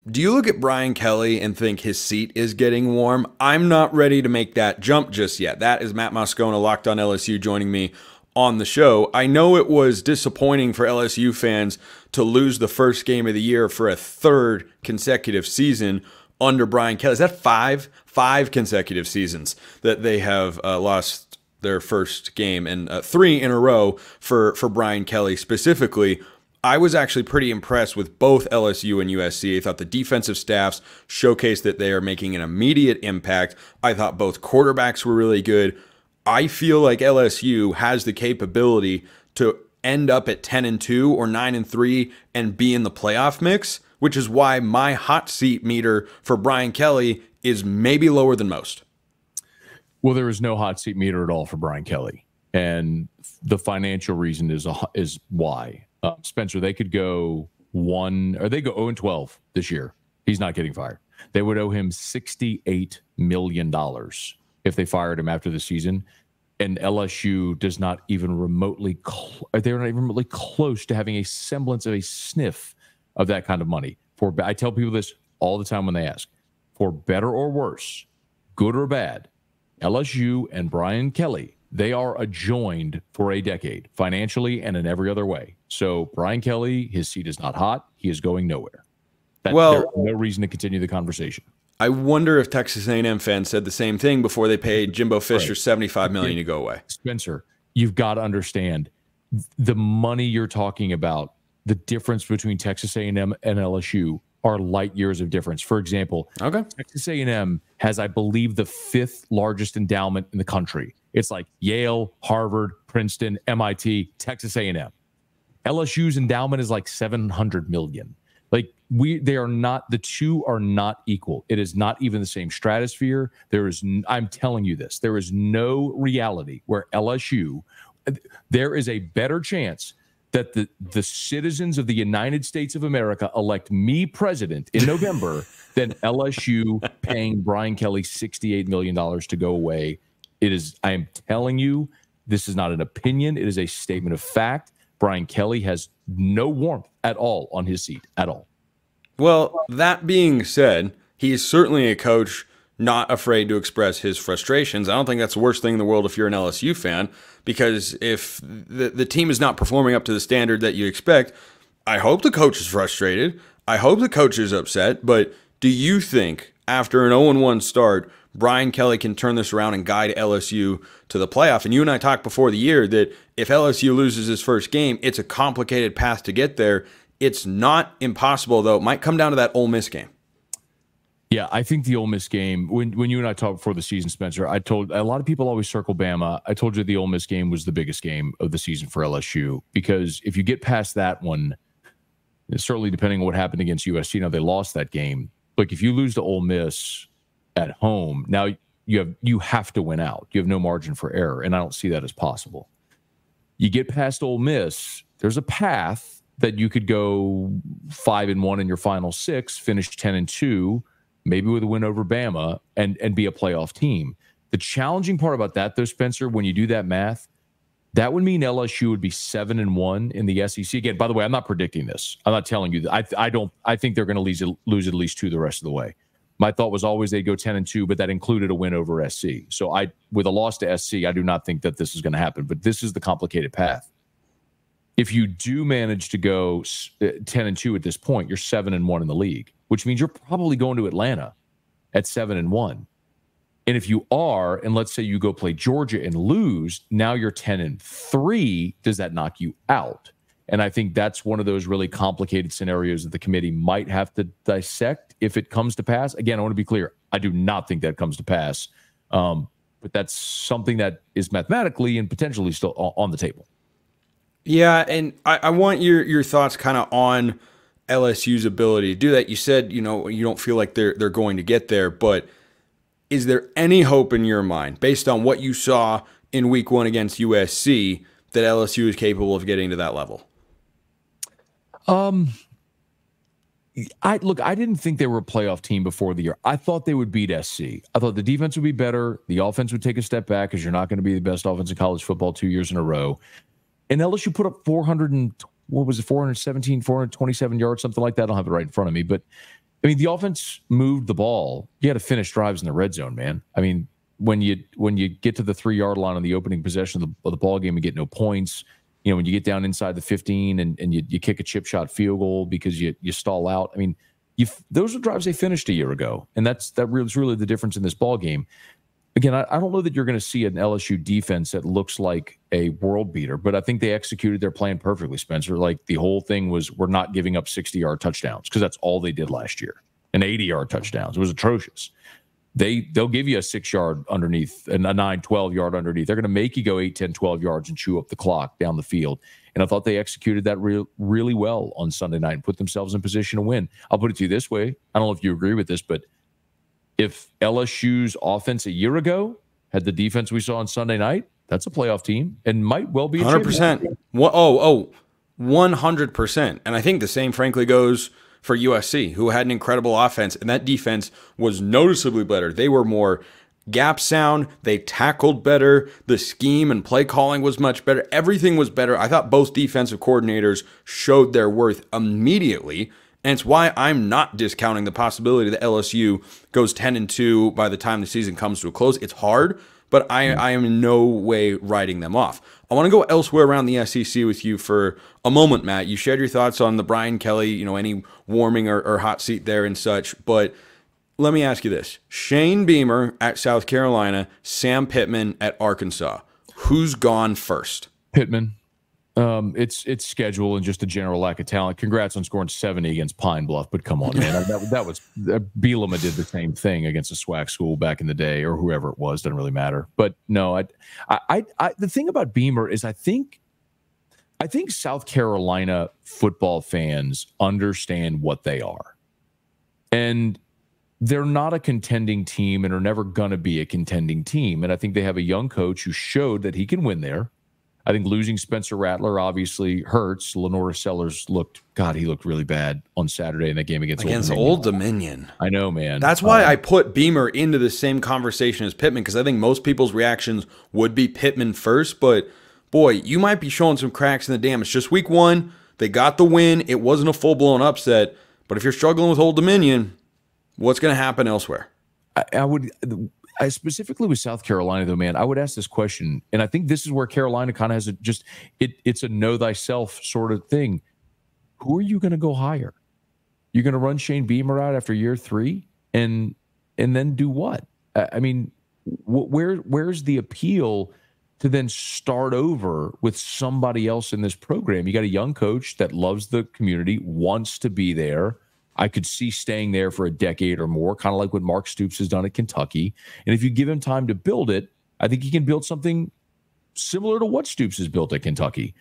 Do you look at Brian Kelly and think his seat is getting warm? I'm not ready to make that jump just yet. That is Matt Moscona, Locked on LSU, joining me on the show. I know it was disappointing for LSU fans to lose the first game of the year for a third consecutive season under Brian Kelly. Is that five consecutive seasons that they have lost their first game, and 3 in a row for Brian Kelly specifically? I was actually pretty impressed with both LSU and USC. I thought the defensive staffs showcased that they are making an immediate impact. I thought both quarterbacks were really good. I feel like LSU has the capability to end up at 10-2 or 9-3 and be in the playoff mix, which is why my hot seat meter for Brian Kelly is maybe lower than most. Well, there is no hot seat meter at all for Brian Kelly, and the financial reason is why. Spencer, they could go 0-12 this year. He's not getting fired. They would owe him $68 million if they fired him after the season. And LSU does not even remotely, they're not even remotely close to having a semblance of a sniff of that kind of money. I tell people this all the time when they ask, for better or worse, good or bad, LSU and Brian Kelly, they are adjoined for a decade, financially and in every other way. So Brian Kelly, his seat is not hot. He is going nowhere. There's no reason to continue the conversation. I wonder if Texas A&M fans said the same thing before they paid Jimbo Fisher $75 million to go away. Spencer, you've got to understand the money you're talking about. The difference between Texas A&M and LSU are light years of difference. For example, Texas A&M has, I believe, the 5th largest endowment in the country. It's like Yale, Harvard, Princeton, MIT, Texas A&M. LSU's endowment is like $700 million. Like the two are not equal. It is not even the same stratosphere. I'm telling you this, there is no reality where LSU, there is a better chance that the citizens of the United States of America elect me president in November than LSU paying Brian Kelly $68 million to go away. I am telling you, this is not an opinion. It is a statement of fact. Brian Kelly has no warmth at all on his seat, at all. Well, that being said, he is certainly a coach not afraid to express his frustrations. I don't think that's the worst thing in the world if you're an LSU fan, because if the team is not performing up to the standard that you expect, I hope the coach is frustrated. I hope the coach is upset. But do you think after an 0-1 start, Brian Kelly can turn this around and guide LSU to the playoff? And you and I talked before the year that if LSU loses his first game, it's a complicated path to get there. It's not impossible, though. It might come down to that Ole Miss game. Yeah, I think the Ole Miss game, when you and I talked before the season, Spencer, I told a lot of people always circle Bama. I told you the Ole Miss game was the biggest game of the season for LSU, because if you get past that one, certainly depending on what happened against USC, now they lost that game. Look, if you lose to Ole Miss at home, now you have to win out. You have no margin for error, and I don't see that as possible. You get past Ole Miss, there's a path that you could go 5-1 in your final 6, finish 10-2, maybe with a win over Bama, and be a playoff team. The challenging part about that, though, Spencer, when you do that math, that would mean LSU would be 7-1 in the SEC. Again, by the way, I'm not predicting this. I'm not telling you that. I think they're going to lose at least 2 the rest of the way. My thought was always they'd go 10-2, but that included a win over SC. So with a loss to SC, I do not think that this is going to happen. But this is the complicated path. If you do manage to go 10-2 at this point, you're 7-1 in the league, which means you're probably going to Atlanta at 7-1. And if you are, and let's say you go play Georgia and lose, now you're 10-3. Does that knock you out? And I think that's one of those really complicated scenarios that the committee might have to dissect if it comes to pass. Again, I want to be clear. I do not think that comes to pass. But that's something that is mathematically and potentially still on the table. Yeah, and I want your thoughts kind of on LSU's ability to do that. You said, you don't feel like they're going to get there, but is there any hope in your mind, based on what you saw in week 1 against USC, that LSU is capable of getting to that level? I didn't think they were a playoff team before the year. I thought they would beat SC. I thought the defense would be better. The offense would take a step back, because you're not going to be the best offense in college football 2 years in a row. And LSU put up 417, 427 yards, something like that. I don't have it right in front of me. But I mean, the offense moved the ball. You had to finish drives in the red zone, man. I mean, when you get to the 3-yard line on the opening possession of the ball game and get no points, when you get down inside the 15 and you kick a chip shot field goal because you stall out. I mean, those are drives they finished a year ago, and that's really the difference in this ball game. Again, I don't know that you're going to see an LSU defense that looks like a world beater, but I think they executed their plan perfectly, Spencer. Like, the whole thing was, we're not giving up 60-yard touchdowns, because that's all they did last year, and 80-yard touchdowns. It was atrocious. They'll give you a 6-yard underneath and a 9, 12-yard underneath. They're going to make you go 8, 10, 12 yards and chew up the clock down the field. And I thought they executed that really well on Sunday night and put themselves in position to win. I'll put it to you this way. I don't know if you agree with this, but if LSU's offense a year ago had the defense we saw on Sunday night, that's a playoff team and might well be a 100%. 100%. And I think the same, frankly, goes for USC, who had an incredible offense, and that defense was noticeably better. They were more gap sound. They tackled better. The scheme and play calling was much better. Everything was better. I thought both defensive coordinators showed their worth immediately. And it's why I'm not discounting the possibility that LSU goes 10-2 by the time the season comes to a close. It's hard, but I am in no way writing them off. I want to go elsewhere around the SEC with you for a moment, Matt. You shared your thoughts on the Brian Kelly, any warming or hot seat there and such, but let me ask you this. Shane Beamer at South Carolina, Sam Pittman at Arkansas. Who's gone first? Pittman. It's schedule and just a general lack of talent. Congrats on scoring 70 against Pine Bluff, but come on, man. that was Bielema did the same thing against a SWAC school back in the day, or whoever it was. Doesn't really matter. But no, the thing about Beamer is I think South Carolina football fans understand what they are, and they're not a contending team and are never going to be a contending team. And I think they have a young coach who showed that he can win there. I think losing Spencer Rattler obviously hurts. Lenora Sellers looked really bad on Saturday in that game against Old Dominion. I know, man. That's why I put Beamer into the same conversation as Pittman, because I think most people's reactions would be Pittman first. But, boy, you might be showing some cracks in the dam. It's just week 1. They got the win. It wasn't a full-blown upset. But if you're struggling with Old Dominion, what's going to happen elsewhere? I specifically with South Carolina, though, man, I would ask this question, and I think this is where Carolina kind of has it's a know thyself sort of thing. Who are you going to go hire? You're going to run Shane Beamer out after year 3 and then do what? I mean, where's the appeal to then start over with somebody else in this program? You got a young coach that loves the community, wants to be there. I could see staying there for a decade or more, kind of like what Mark Stoops has done at Kentucky. And if you give him time to build it, I think he can build something similar to what Stoops has built at Kentucky.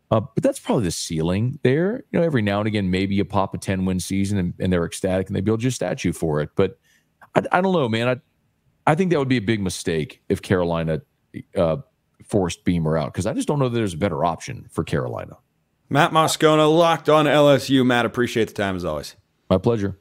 But that's probably the ceiling there. Every now and again, maybe you pop a 10-win season and they're ecstatic and they build you a statue for it. But I don't know, man. I think that would be a big mistake if Carolina forced Beamer out, because I just don't know that there's a better option for Carolina. Matt Moscona, locked on LSU. Matt, appreciate the time as always. My pleasure.